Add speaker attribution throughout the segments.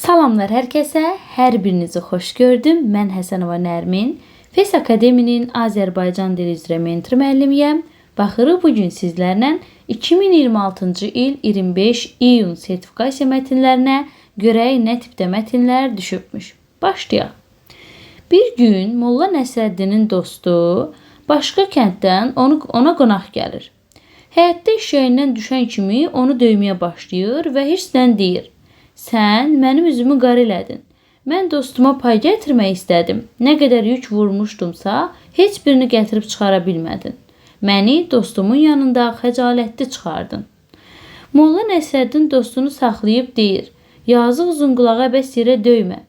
Speaker 1: Salamlar hər kəsə, hər birinizi xoş gördüm. Mən Həsənova Nərmin, FES Akademinin Azərbaycan dili üzrə mentor müəllimiyəm. Baxırıq bugün sizlərlə 2026-cı il 25 iyun sertifikasiya mətnlərinə görək nə tipdə mətnlər düşübmüş. Başlayaq. Bir gün Molla Nəsrəddinin dostu başqa kənddən ona qonaq gəlir. Həyətdə eşəyindən düşən kimi onu döyməyə başlayır və hirslə deyir: "Sən mənim üzümü qara elədin. Mən dostuma pay gətirmək istədim. Nə qədər yük vurmuşdumsa, heç birini gətirib çıxara bilmədin. Məni dostumun yanında xəcalətli çıxardın." Molla Nəsrəddin dostunu saxlayıb deyir: "Yazıq Uzunqulağa bəs yerə döymə.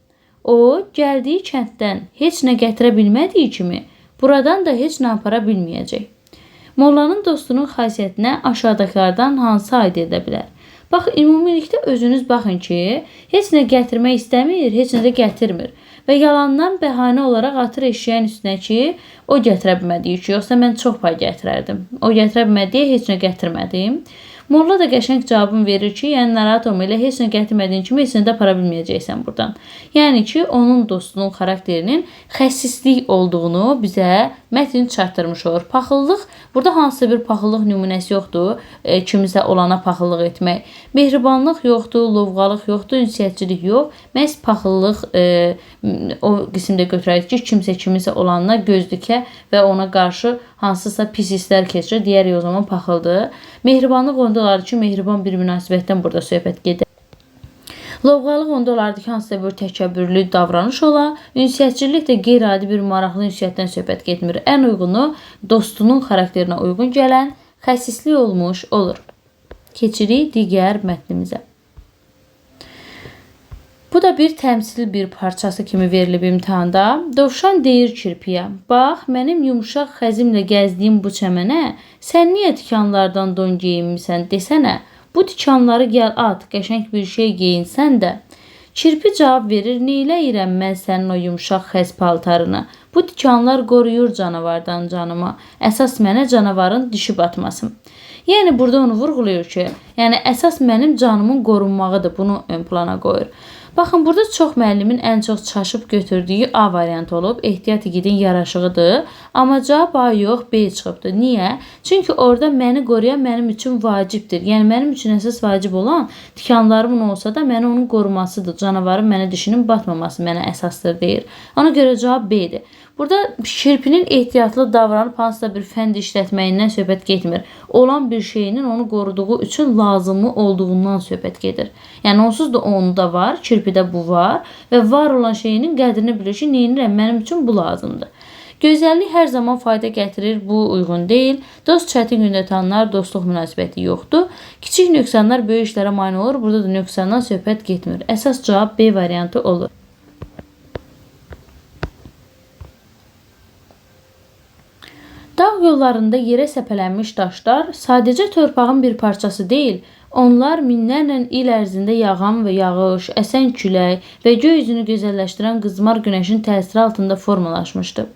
Speaker 1: O, gəldiyi kənddən heç nə gətirə bilmədiyi kimi, buradan da heç nə apara bilməyəcək." Mollanın dostunun xasiyyətinə aşağıdakılardan hansı aid edə bilər? Bax, ümumilikdə özünüz baxın ki, heç nə gətirmək istəmir, heç nə də gətirmir. Və yalandan bəhanə olaraq atır eşeğin üstünə ki, o gətirə bilmədiyi ki, yoxsa mən çox pay gətirərdim. O gətirə bilmədiyi heç nə gətirmədim. Molla da qəşəng cavabını verir ki, yəni narahat olma, elə heç nə gətirmədiyin kimi heç nə də apara bilməyəcəksən buradan. Yəni ki, onun dostunun xarakterinin xəsislik olduğunu bizə mətn çatdırmış olur. Paxıllıq, burada hansısa bir paxıllıq nümunəsi yoxdur. Kimisə olana paxıllıq etmək. Mehribanlıq yoxdur, lovğalıq yoxdur, ünsiyyətçilik yox. Məhz paxıllıq o qismdə götürək ki, kimsə kimisə olanına göz dikə və ona qarşı hansısa pis hisslər keçirir, deyərik o zaman paxıldır. Mehribanlıq onda olardı ki, mehriban bir münasibətdən burada söhbət gedir. Lovğalıq onda olardı ki, hansısa bir təkəbbürlü davranış ola. Ünsiyyətçilik də qeyri-adi bir maraqlı ünsiyyətdən söhbət getmir. Ən uygunu dostunun xarakterinə uyğun gələn xəsislik olmuş olur. Keçirik digər mətnimizə. Bu da bir təmsil bir parçası kimi verilib imtahanda. Dovşan deyir kirpiyə: "Bax, mənim yumşaq xəzimlə gəzdiyim bu çəmənə sən niyə tikanlardan don geyinmisən desənə. Bu tikanları gəl at, qəşəng bir şey geyinsən də." Kirpi cavab verir: "Neyləyirəm mən sənin o yumşaq xəz paltarını? Bu tikanlar qoruyur canavardan canımı. Əsas mənə canavarın dişi batmasın." Yəni burada onu vurğulayır ki, yəni əsas mənim canımın qorunmağıdır. Bunu ön plana qoyur. Baxın, burada çox müəllimin ən çox çaşıb götürdüyü A variantı olub. Ehtiyat igidin yaraşığıdır. Amma cavab A yox, B çıxıbdır. Niyə? Çünki orada məni qoruyan mənim üçün vacibdir. Yəni mənim üçün əsas vacib olan tikanlarımın olsa da məni onun qorumasıdır. Canavarın mənə dişinin batmaması mənə əsasdır deyir. Ona görə cavab B-dir. Burada kirpinin ehtiyatlı davranıb hansısa bir fənd işlətməyindən söhbət getmir. Olan bir şeyinin onu qoruduğu üçün lazımı olduğundan söhbət gedir. Yəni onsuz da onda var, kirpidə bu var və var olan şeyinin qədrini bilir ki, neyinirəm, mənim üçün bu lazımdır. Gözəllik hər zaman fayda gətirir, bu uyğun deyil. Dost çətin gündə tanınar, dostluq münasibəti yoxdur. Kiçik nöqsanlar böyük işlərə mane olur, burada da nöqsandan söhbət getmir. Əsas cavab B variantı olur. Dağ yollarında yerə səpələnmiş daşlar sadəcə torpağın bir parçası deyil, onlar minlərlə il ərzində yağan və yağış, əsən külək və göy üzünü gözəlləşdirən qızmar günəşin təsiri altında formalaşmışdı.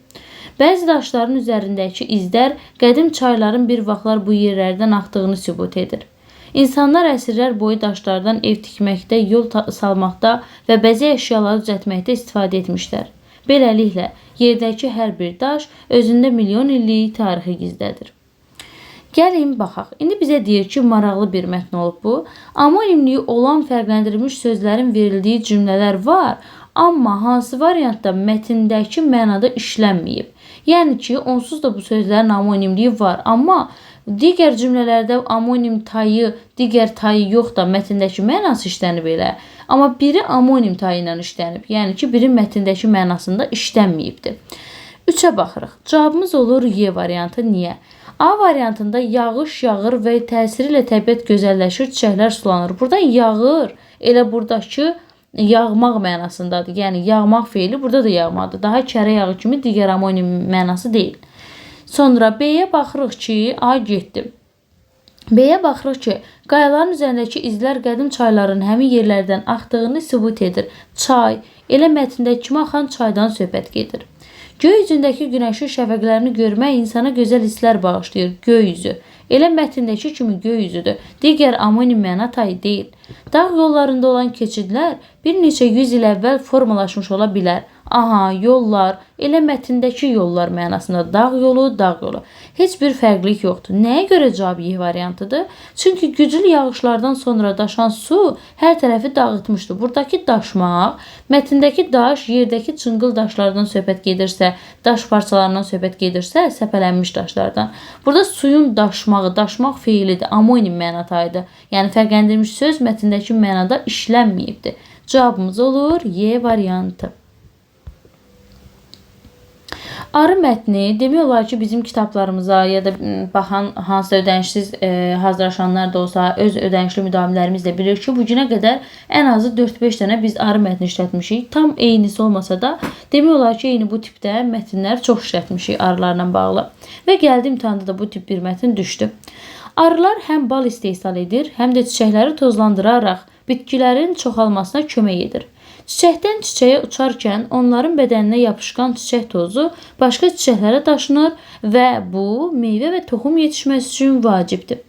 Speaker 1: Bəzi daşların üzərindəki izlər qədim çayların bir vaxtlar bu yerlərdən axdığını sübut edir. İnsanlar əsrlər boyu daşlardan ev tikməkdə, yol salmaqda və bəzək əşyaları düzəltməkdə istifadə etmişlər. Beləliklə, yerdəki hər bir daş özündə milyon illik tarixi gizlədir. Gəlin baxaq. İndi bizə deyir ki, maraqlı bir mətn olub bu. Amonimliyi olan fərqləndirilmiş sözlərin verildiyi cümlələr var, amma hansı variantda mətndəki mənada işlənməyib. Yəni ki, onsuz da bu sözlərin amonimliyi var, amma digər cümlələrdə amonim tayı, digər tayı yox da mətndəki mənası işlənib elə. Amma biri amonim tayı ilə işlənib. Yəni ki, biri mətndəki mənasında işlənməyibdir. 3-ə baxırıq. Cavabımız olur Y variantı. Niyə? A variantında yağış yağır və təsiri ilə təbiət gözəlləşir, çiçəklər sulanır. Burada yağır, elə buradakı yağmaq mənasındadır. Yəni yağmaq feili burada da yağmadır. Daha kərə yağı kimi digər amonim mənası deyil. Sonra B-yə baxırıq ki, A getdi. B-yə baxırıq ki, qayaların üzərindəki izlər qədim çayların həmin yerlərdən axdığını sübut edir. Çay, elə mətndəki kimi axan çaydan söhbət gedir. Göy üzündəki günəşin şəfəqlərini görmək insana gözəl hisslər bağışlayır. Göy üzü. Elə mətndəki kimi göy üzüdür. Digər amonim məna tayı deyil. Dağ yollarında olan keçidlər bir neçə yüz il əvvəl formalaşmış ola bilər. Aha, yollar, elə mətndəki yollar mənasında dağ yolu, dağ yolu. Heç bir fərqlilik yoxdur. Nəyə görə cavab Y variantıdır? Çünki güclü yağışlardan sonra daşan su hər tərəfi dağıtmışdır. Buradakı daşmaq, mətndəki daş yerdəki çınqıl daşlardan söhbət gedirsə, daş parçalarından söhbət gedirsə, səpələnmiş daşlardan. Burada suyun daşmağı, daşmaq feilidir, amonim məna tayıdır. Yəni fərqləndirilmiş söz mətndəki mənada işlənməyibdir. Cavabımız olur Y variantı. Arı mətni demək olar ki, bizim kitablarımıza ya da baxan hansısa ödənişsiz hazırlaşanlar da olsa, öz ödənişli müdavimlərimiz də bilir ki, bu günə qədər ən azı 4-5 dənə biz arı mətni işlətmişik. Tam eynisi olmasa da, demək olar ki, eyni bu tipdə mətnlər çox işlətmişik arılarla bağlı. Və gəldi imtahanda da bu tip bir mətn düşdü. Arılar həm bal istehsal edir, həm də çiçəkləri tozlandıraraq bitkilərin çoxalmasına kömək edir. Çiçəkdən çiçəyə uçarkən onların bədəninə yapışqan çiçək tozu başqa çiçəklərə daşınır və bu meyvə və toxum yetişməsi üçün vacibdir.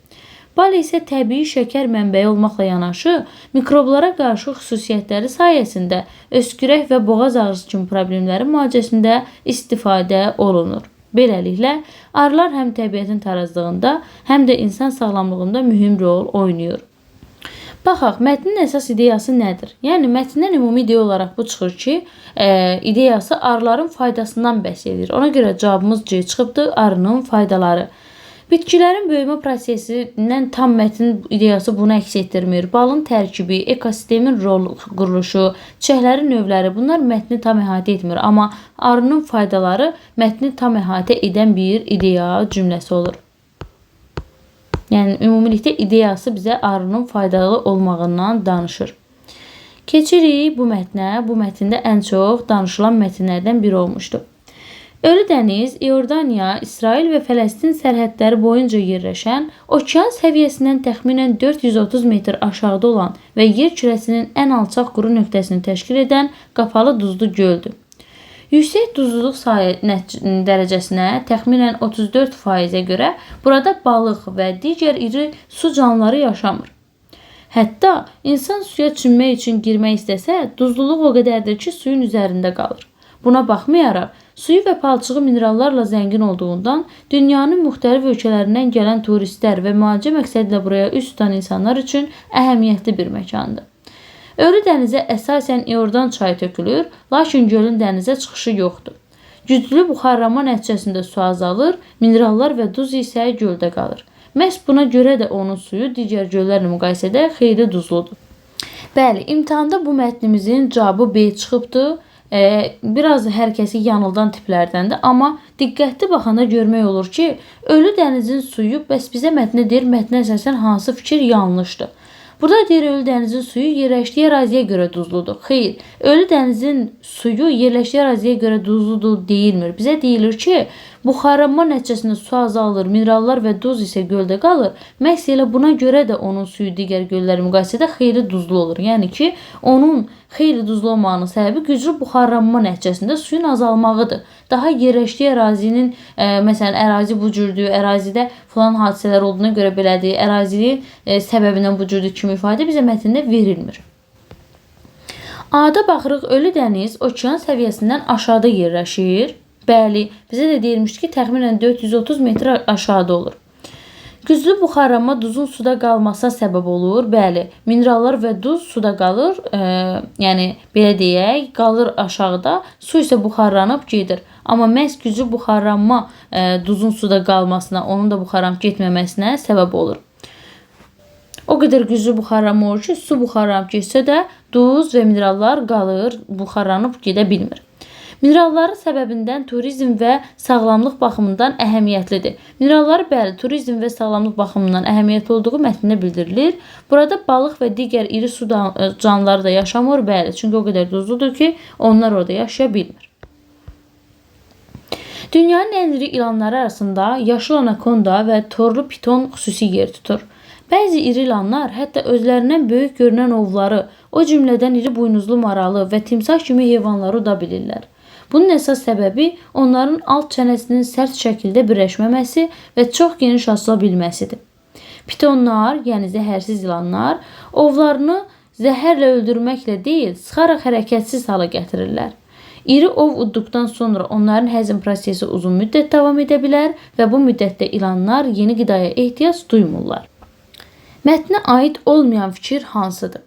Speaker 1: Bal isə təbii şəkər mənbəyi olmaqla yanaşı, mikroblara qarşı xüsusiyyətləri sayəsində öskürək və boğaz ağrısı kimi problemlərin müalicəsində istifadə olunur. Beləliklə, arılar həm təbiətin tarazlığında, həm də insan sağlamlığında mühüm rol oynayır. Baxaq, mətnin əsas ideyası nədir? Yəni, mətndən ümumi ideya olaraq bu çıxır ki, ideyası arıların faydasından bəhs edir. Ona görə cavabımız C çıxıbdır, arının faydaları. Bitkilərin böyümə prosesindən tam mətnin ideyası bunu əks etdirmir. Balın tərkibi, ekosistemin quruluşu, çiçəklərin növləri bunlar mətni tam əhatə etmir. Amma arının faydaları mətni tam əhatə edən bir ideya cümləsi olur. Yəni, ümumilikdə ideyası bizə arının faydalı olmağından danışır. Keçirik bu mətnə. Bu mətndə ən çox danışılan mətnlərdən biri olmuşdur. Ölü dəniz, İordaniya, İsrail və Fələstin sərhədləri boyunca yerləşən, okean səviyyəsindən təxminən 430 metr aşağıda olan və yer kürəsinin ən alçaq quru nöqtəsini təşkil edən qapalı duzlu göldür. Yüksək duzluluq dərəcəsinə təxminən 34%-ə görə burada balıq və digər iri su canlıları yaşamır. Hətta insan suya çimmək üçün girmək istəsə, duzluluq o qədərdir ki, suyun üzərində qalır. Buna baxmayaraq, suyu və palçığı minerallarla zəngin olduğundan dünyanın müxtəlif ölkələrindən gələn turistlər və müalicə məqsədilə buraya üz tutan insanlar üçün əhəmiyyətli bir məkandır. Ölü dənizə əsasən İordan çayı tökülür, lakin gölün dənizə çıxışı yoxdur. Güclü buxarlanma nəticəsində su azalır, minerallar və duz isə göldə qalır. Məhz buna görə də onun suyu digər göllərlə müqayisədə xeyli duzludur. Bəli, imtahanda bu mətnimizin cavabı B çıxıbdır. Biraz hər kəsi yanıldan tiplərdəndir, amma diqqətli baxanda görmək olur ki, ölü dənizin suyu bəs bizə mətnə deyir, mətnə əsasən hansı fikir yanlışdır. Burada deyir, ölü dənizin suyu yerləşdiyi əraziyə görə duzludur. Xeyr, ölü dənizin suyu yerləşdiyi əraziyə görə duzludur deyilmir. Bizə deyilir ki, buxarlanma nəticəsində su azalır, minerallar və duz isə göldə qalır. Məhz elə buna görə də onun suyu digər göllərlə müqayisədə xeyli duzlu olur. Yəni ki, onun xeyli duzlu olmağının səbəbi güclü buxarlanma nəticəsində suyun azalmağıdır. Daha yerləşdiyi ərazinin, məsələn, ərazi bu cürdür, ərazidə falan hadisələr olduğuna görə belədir, ərazinin səbəbindən bu cürdür kimi ifadə bizə mətndə verilmir. A-da baxırıq, ölü dəniz okean səviyyəsindən aşağıda yerləşir. Bəli, bizə də deyilmiş ki, təxminən 430 metr aşağıda olur. Güclü buxarlanma duzun suda qalmasına səbəb olur. Bəli, minerallar və duz suda qalır. Yəni, belə deyək, qalır aşağıda, su isə buxarlanıb gedir. Amma məhz güclü buxarlanma duzun suda qalmasına, onun da buxarlanıb getməməsinə səbəb olur. O qədər güclü buxarlanma olur ki, su buxarlanıb getsə də duz və minerallar qalır, buxarlanıb gedə bilmir. Mineralların səbəbindən turizm və sağlamlıq baxımından əhəmiyyətlidir. Minerallar bəli, turizm və sağlamlıq baxımından əhəmiyyətli olduğu mətndə bildirilir. Burada balıq və digər iri su canlıları da yaşamır, bəli, çünki o qədər duzludur ki, onlar orada yaşaya bilmir. Dünyanın ən iri ilanları arasında yaşıl anakonda və torlu piton xüsusi yer tutur. Bəzi iri ilanlar hətta özlərindən böyük görünən ovları, o cümlədən iri buynuzlu maralı və timsah kimi heyvanları uda bilirlər. Bunun əsas səbəbi onların alt çənəsinin sərt şəkildə birləşməməsi və çox geniş açıla bilməsidir. Pitonlar, yəni zəhərsiz ilanlar, ovlarını zəhərlə öldürməklə deyil, sıxaraq hərəkətsiz hala gətirirlər. İri ov udduqdan sonra onların həzm prosesi uzun müddət davam edə bilər və bu müddətdə ilanlar yeni qidaya ehtiyac duymurlar. Mətnə aid olmayan fikir hansıdır?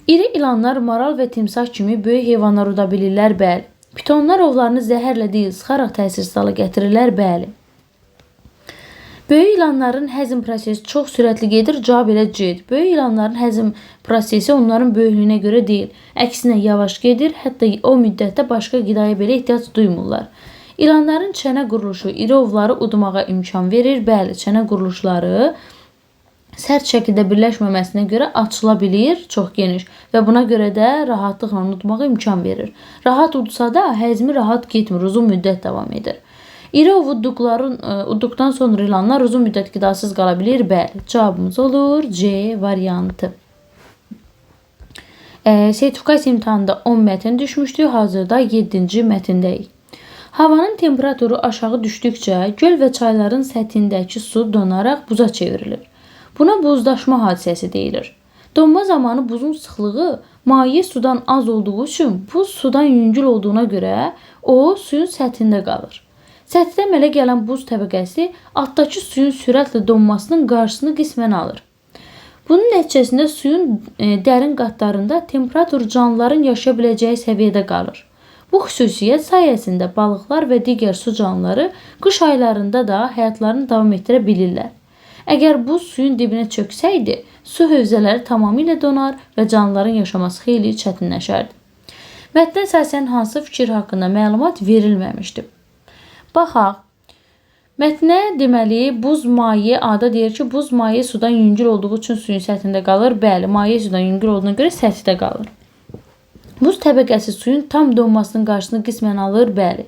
Speaker 1: İri ilanlar maral və timsah kimi böyük heyvanlar uda bilirlər, bəli. Pitonlar ovlarını zəhərlə deyil, sıxaraq təsirsiz hala gətirirlər, bəli. Böyük ilanların həzm prosesi çox sürətli gedir, cavab elə C-dir. Böyük ilanların həzm prosesi onların böyüklüyünə görə deyil, əksinə yavaş gedir, hətta o müddətdə başqa qidaya belə ehtiyac duymurlar. İlanların çənə quruluşu iri ovları udmağa imkan verir, bəli, çənə quruluşları sərt şəkildə birləşməməsinə görə açıla bilir, çox geniş və buna görə də rahatlıqla udmağa imkan verir. Rahat udsa da həzmi rahat getmir, uzun müddət davam edir. İri ov udduqdan sonra ilanlar uzun müddət qidasız qala bilir, bəli. Cavabımız olur C variantı. Sertifikasiya imtahanında 10 mətn düşmüşdü, hazırda 7-ci mətndəyik. Havanın temperaturu aşağı düşdükcə göl və çayların səthindəki su donaraq buza çevrilir. Buna buzdaşma hadisəsi deyilir. Donma zamanı buzun sıxlığı maye sudan az olduğu üçün buz sudan yüngül olduğuna görə o suyun səthində qalır. Səthdə əmələ gələn buz təbəqəsi altdakı suyun sürətlə donmasının qarşısını qismən alır. Bunun nəticəsində suyun dərin qatlarında temperatur canlıların yaşaya biləcəyi səviyyədə qalır. Bu xüsusiyyət sayəsində balıqlar və digər su canlıları qış aylarında da həyatlarını davam etdirə bilirlər. Əgər buz suyun dibinə çöksəydi, su hövzələri tamamilə donar və canlıların yaşaması xeyli çətinləşərdi. Mətnə əsasən hansı fikir haqqında məlumat verilməmişdir? Baxaq. Mətnə deməli buz maye ada deyir ki, buz maye sudan yüngül olduğu üçün suyun səthində qalır. Bəli, maye sudan yüngül olduğuna görə səthdə qalır. Buz təbəqəsi suyun tam donmasının qarşısını qismən alır. Bəli.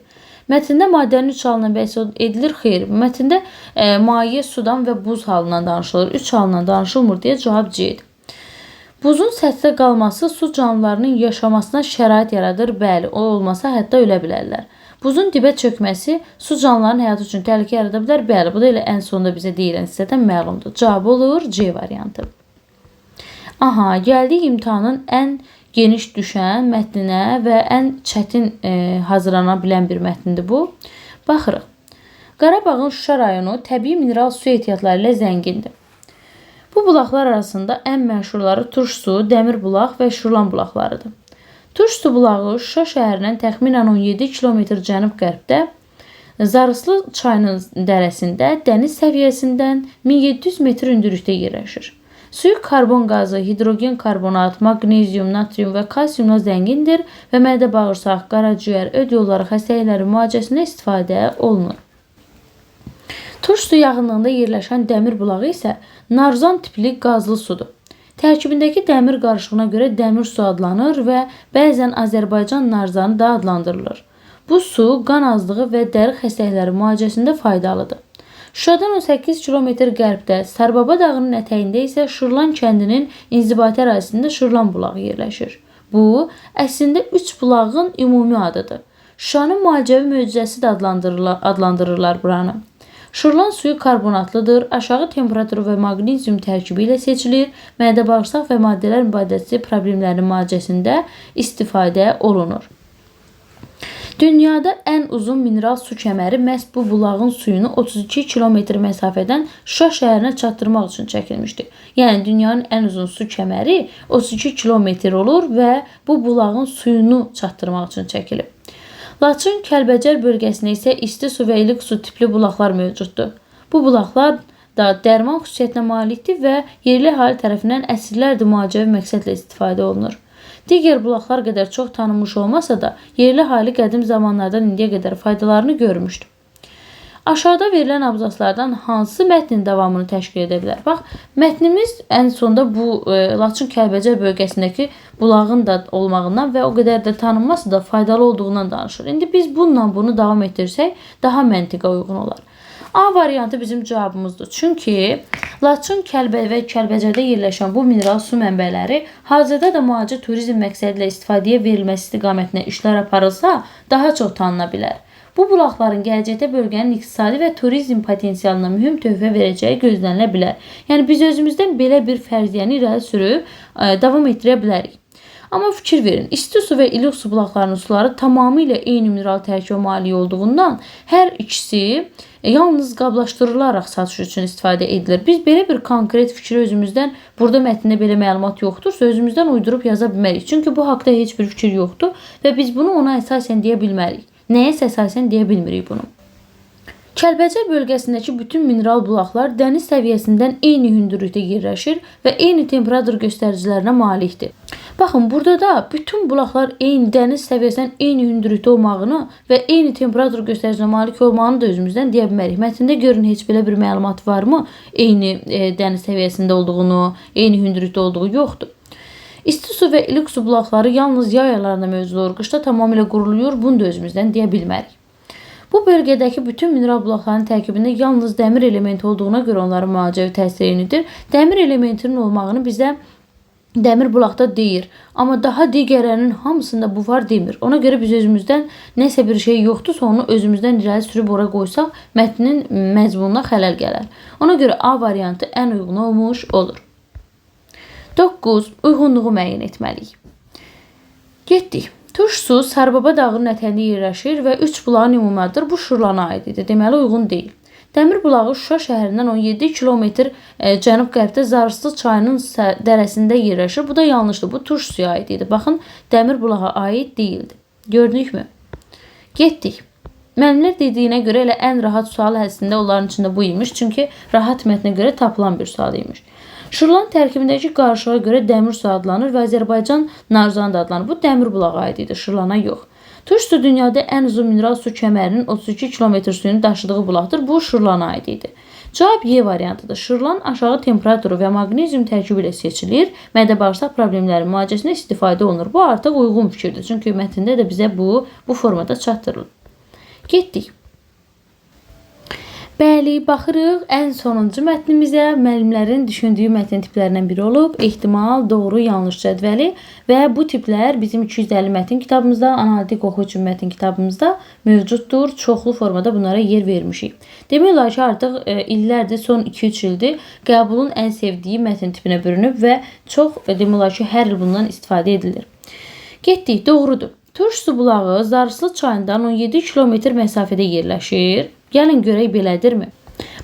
Speaker 1: Mətndə maddənin 3 halından bəhs edilir. Xeyr, mətndə maye sudan və buz halından danışılır. 3 halından danışılmır deyə cavab C-dir. Buzun səthdə qalması su canlılarının yaşamasına şərait yaradır. Bəli, o olmasa hətta ölə bilərlər. Buzun dibə çökməsi su canlıların həyatı üçün təhlükə yarada bilər. Bəli, bu da elə ən sonunda bizə deyilən hissədən məlumdur. Cavab olur C variantı. Aha, gəldik imtahanın ən geniş düşən mətninə və ən çətin hazırlana bilən bir mətndir bu. Baxırıq. Qarabağın Şuşa rayonu təbii mineral su ehtiyatları ilə zəngindir. Bu bulaqlar arasında ən məşhurları Turş su, Dəmir bulaq və Şurlan bulaqlarıdır. Turş su bulağı Şuşa şəhərindən təxminən 17 km cənub-qərbdə, Zarıslı çayının dərəsində dəniz səviyyəsindən 1700 metr hündürlükdə yerləşir. Suyu karbon qazı, hidrogen karbonat, maqnezium, natrium və kalsiumla zəngindir və mədə bağırsaq, qaraciyər, öd yolları xəstəlikləri müalicəsində istifadə olunur. Turş su yaxınlığında yerləşən dəmir bulağı isə narzan tipli qazlı sudur. Tərkibindəki dəmir qarışığına görə dəmir su adlanır və bəzən Azərbaycan narzanı da adlandırılır. Bu su qan azlığı və dəri xəstəlikləri müalicəsində faydalıdır. Şuşadan 18 km qərbdə, Sarbaba dağının ətəyində isə Şurlan kəndinin inzibati ərazisində Şurlan bulağı yerləşir. Bu, əslində 3 bulağın ümumi adıdır. Şuşanın müalicəvi möcüzəsi də adlandırırlar buranı. Şurlan suyu karbonatlıdır, aşağı temperaturu və maqnezium tərkibi ilə seçilir, mədə bağırsaq və maddələr mübadiləsiz problemlərinin müalicəsində istifadə olunur. Dünyada ən uzun mineral su kəməri məhz bu bulağın suyunu 32 km məsafədən Şuşa şəhərinə çatdırmaq üçün çəkilmişdir. Yəni, dünyanın ən uzun su kəməri 32 km olur və bu bulağın suyunu çatdırmaq üçün çəkilib. Laçın, Kəlbəcər bölgəsində isə isti su və ilik su tipli bulaqlar mövcuddur. Bu bulaqlar da dərman xüsusiyyətinə malikdir və yerli əhali tərəfindən əsrlərdir müalicəvi məqsədlə istifadə olunur. Digər bulaqlar qədər çox tanınmış olmasa da, yerli əhali qədim zamanlardan indiyə qədər faydalarını görmüşdür. Aşağıda verilən abzaslardan hansı mətnin davamını təşkil edə bilər? Bax, mətnimiz ən sonda bu Laçın Kəlbəcər bölgəsindəki bulağın da olmağından və o qədər də tanınması da faydalı olduğundan danışır. İndi biz bununla bunu davam etdirsək, daha məntiqə uyğun olar. A variantı bizim cavabımızdır. Çünki Laçın, Kəlbəcər və Kəlbəcərdə yerləşən bu mineral su mənbələri hazırda da müalicə turizm məqsədi ilə istifadəyə verilməsi istiqamətində işlər aparılsa, daha çox tanına bilər. Bu bulaqların gələcəkdə bölgənin iqtisadi və turizm potensialına mühüm töhfə verəcəyi gözlənilə bilər. Yəni biz özümüzdən belə bir fərziyyəni irəli sürüb davam etdirə bilərik. Amma fikir verin, isti su və iluq su bulaqlarının suları tamamilə eyni mineral tərkibə malik olduğundan hər ikisi yalnız qablaşdırılaraq satış üçün istifadə edilir. Biz belə bir konkret fikri özümüzdən, burada mətndə belə məlumat yoxdursa, özümüzdən uydurub yaza bilmərik. Çünki bu haqda heç bir fikir yoxdur və biz bunu ona əsasən deyə bilmərik. Nəyəsə əsasən deyə bilmirik bunu. Kəlbəcər bölgəsindəki bütün mineral bulaqlar dəniz səviyyəsindən eyni hündürlükdə yerləşir və eyni temperatur göstəricilərinə malikdir. Baxın, burada da bütün bulaqlar eyni dəniz səviyyəsindən eyni hündürlükdə olmağını və eyni temperatur göstəricinə malik olmağını da özümüzdən deyə bilmərik. Mətndə görün heç belə bir məlumat varmı? Eyni dəniz səviyyəsində olduğunu, eyni hündürlükdə olduğu yoxdur. İsti su və iluq su bulaqları yalnız yay aylarında mövcud olur. Qışda tamamilə qurulur, bunu da özümüzdən deyə bilmərik. Bu bölgədəki bütün mineral bulaqların tərkibində yalnız dəmir elementi olduğuna görə onların müalicəvi təsiri eynidir. Dəmir elementinin olmağını bizə dəmir bulaqda deyir. Amma daha digərlərinin hamısında bu var demir. Ona görə biz özümüzdən nəsə bir şey yoxdursa onu özümüzdən irəli sürüb ora qoysaq mətnin məzmununa xələl gələr. Ona görə A variantı ən uyğun olmuş olur. 9. Uyğunluğu müəyyən etməliyik. Getdik. Tuş su Sarıbaba dağının ətəyində yerləşir və 3 bulağın ümumidir. Bu Şırlana aid idi. Deməli uyğun deyil. Dəmir bulağı Şuşa şəhərindən 17 kilometr cənub-qərbdə Zarıslı çayının dərəsində yerləşir. Bu da yanlışdır. Bu Tuş suya aid idi. Baxın, dəmir bulağa aid deyildi. Gördükmü? Getdik. Müəllimlər dediyinə görə elə ən rahat sual əslində onların içində bu imiş. Çünki rahat mətnə görə tapılan bir sual imiş. Şırlan tərkibindəki qarışığa görə dəmir su adlanır və Azərbaycan Narzan da adlanır. Bu dəmir bulağı aid idi, Şırlana yox. Tuş su dünyada ən uzun mineral su kəmərinin 32 kilometr suyunu daşıdığı bulaqdır. Bu Şırlana aid idi. Cavab Y variantıdır. Şırlan aşağı temperaturu və maqnezium tərkibi ilə seçilir. Mədə-bağırsaq problemlərinin müalicəsində istifadə olunur. Bu artıq uyğun fikirdir. Çünki mətndə də bizə bu formada çatdırılır. Getdik. Bəli, baxırıq ən sonuncu mətnimizə. Müəllimlərin düşündüyü mətn tiplərindən biri olub. Ehtimal, doğru, yanlış cədvəli və bu tiplər bizim 250 mətn kitabımızda, analitik oxu üçün mətn kitabımızda mövcuddur. Çoxlu formada bunlara yer vermişik. Demək olar ki, artıq illərdir, son 2-3 ildir qəbulun ən sevdiyi mətn tipinə bürünüb və çox demək olar ki, hər il bundan istifadə edilir. Getdik, doğrudur. Tuş su bulağı Zarıslı çayından 17 kilometr məsafədə yerləşir. Gəlin görək belədirmi?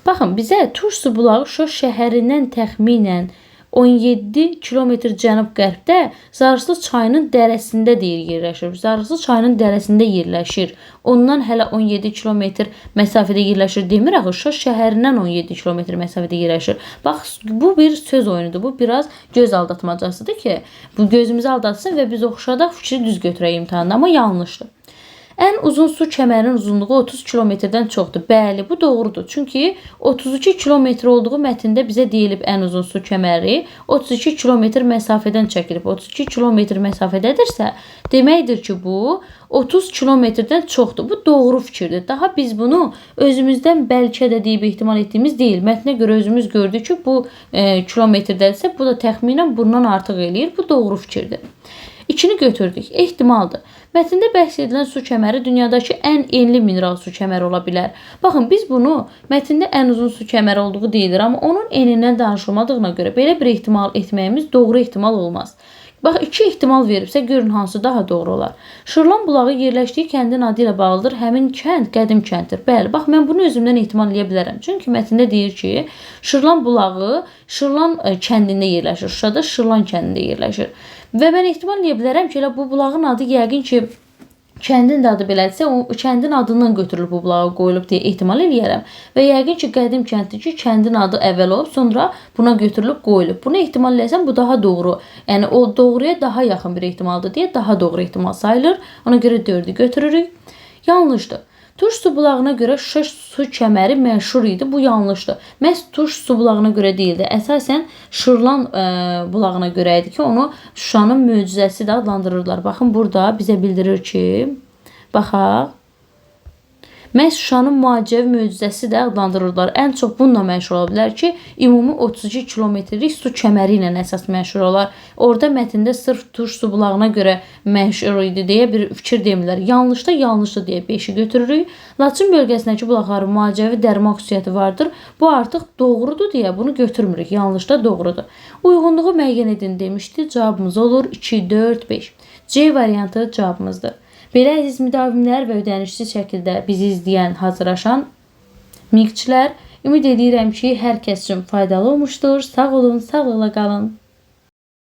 Speaker 1: Baxın, bizə Tuş su bulağı Şuşa şəhərindən təxminən 17 kilometr cənub-qərbdə Zarıslı çayının dərəsində yerləşir. Zarıslı çayının dərəsində yerləşir. Ondan hələ 17 kilometr məsafədə yerləşir demir, axı Şuşa şəhərindən 17 kilometr məsafədə yerləşir. Bax, bu bir söz oyunudur. Bu biraz göz aldatmacasıdır ki, bu gözümüzü aldatsın və biz oxşadaq fikri düz götürək imtahanda, amma yanlışdır. Ən uzun su kəmərinin uzunluğu 30 kilometrdən çoxdur. Bəli, bu doğrudur. Çünki 32 kilometr olduğu mətndə bizə deyilib ən uzun su kəməri 32 kilometr məsafədən çəkilib. 32 kilometr məsafədədirsə, deməkdir ki, bu 30 kilometrdən çoxdur. Bu doğru fikirdir. Daha biz bunu özümüzdən bəlkə də deyib ehtimal etdiyimiz deyil. Mətnə görə özümüz gördük ki, bu kilometrdədirsə, bu da təxminən bundan artıq eləyir. Bu doğru fikirdir. İkini götürdük. Ehtimaldır. Mətndə bəhs edilən su kəməri dünyadakı ən enli mineral su kəməri ola bilər. Baxın, biz bunu mətndə ən uzun su kəməri olduğu deyilir, amma onun enindən danışılmadığına görə belə bir ehtimal etməyimiz doğru ehtimal olmaz. Bax, 2 ehtimal veribsə, görün hansı daha doğru olar. Şırlan bulağı yerləşdiyi kəndin adı ilə bağlıdır. Həmin kənd qədim kənddir. Bəli, bax, mən bunu özümdən ehtimal edə bilərəm. Çünki mətndə deyir ki, Şırlan bulağı Şırlan kəndində yerləşir. Şuşada Şırlan kəndində yerləşir. Və mən ehtimal edə bilərəm ki, elə bu bulağın adı yəqin ki, kəndin də adı belədirsə, o kəndin adından götürülüb bu bulağa qoyulub deyə ehtimal eləyərəm. Və yəqin ki, qədim kənddir ki, kəndin adı əvvəl olub, sonra buna götürülüb qoyulub. Bunu ehtimal eləsəm, bu daha doğru. Yəni, o doğruya daha yaxın bir ehtimaldır deyə daha doğru ehtimal sayılır. Ona görə 4-ü götürürük. Yanlışdır. Tuş su bulağına görə Şuşa su kəməri məşhur idi. Bu yanlışdır. Məhz Tuş su bulağına görə deyildi. Əsasən Şırlan bulağına görə idi ki, onu Şuşanın möcüzəsi də adlandırırlar. Baxın, burada bizə bildirir ki, baxaq. Məhz Şuşanın müalicəvi möcüzəsi də adlandırırlar. Ən çox bununla məşhur ola bilər ki, ümumi 32 kilometrlik su kəməri ilə əsas məşhur olar. Orada mətndə sırf Tuş su bulağına görə məşhur idi deyə bir fikir demirlər. Yanlışdır deyə 5-i götürürük. Laçın bölgəsindəki bulaqların müalicəvi dərman xüsusiyyəti vardır. Bu artıq doğrudur deyə bunu götürmürük. Yanlışda doğrudur. Uyğunluğu müəyyən edin demişdi. Cavabımız olur 2, 4, 5. C variantı cavabımızdır. Belə əziz müdavimlər və ödənişsiz şəkildə bizi izləyən, hazırlaşan miqçilər, ümid edirəm ki, hər kəs üçün faydalı olmuşdur. Sağ olun, sağlıqla qalın.